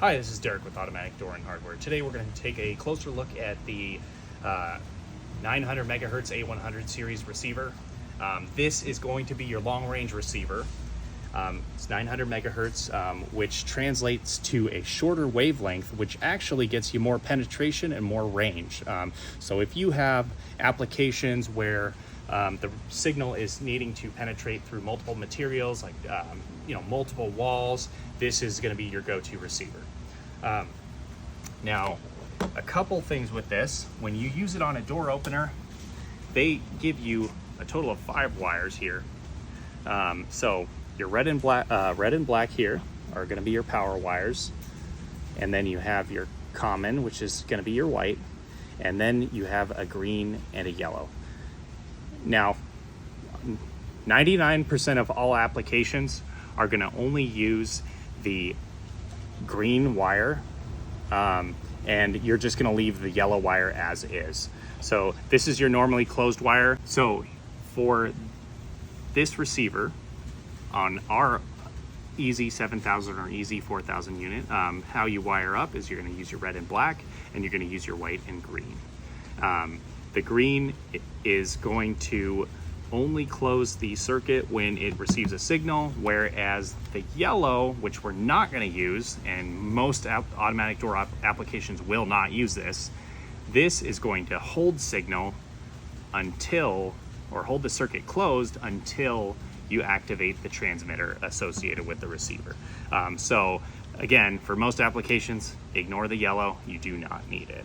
Hi, this is Derek with Automatic Door and Hardware. Today we're going to take a closer look at the 900 megahertz A100 series receiver. This is going to be your long-range receiver. It's 900 megahertz, which translates to a shorter wavelength, which actually gets you more penetration and more range. So if you have applications where the signal is needing to penetrate through multiple materials, like multiple walls, this is going to be your go-to receiver. Now, a couple things with this. When you use it on a door opener, they give you a total of 5 wires here. So your red and black here are going to be your power wires, and then you have your common, which is going to be your white, and then you have a green and a yellow. Now, 99% of all applications are going to only use the green wire, and you're just going to leave the yellow wire as is. So this is your normally closed wire. So for this receiver on our Easy 7000 or Easy 4000 unit, how you wire up is you're going to use your red and black, and you're going to use your white and green. The green is going to only close the circuit when it receives a signal, whereas the yellow, which we're not going to use, and most automatic door applications will not use this, this is going to hold signal until, or hold the circuit closed until you activate the transmitter associated with the receiver. So again, for most applications, ignore the yellow, you do not need it.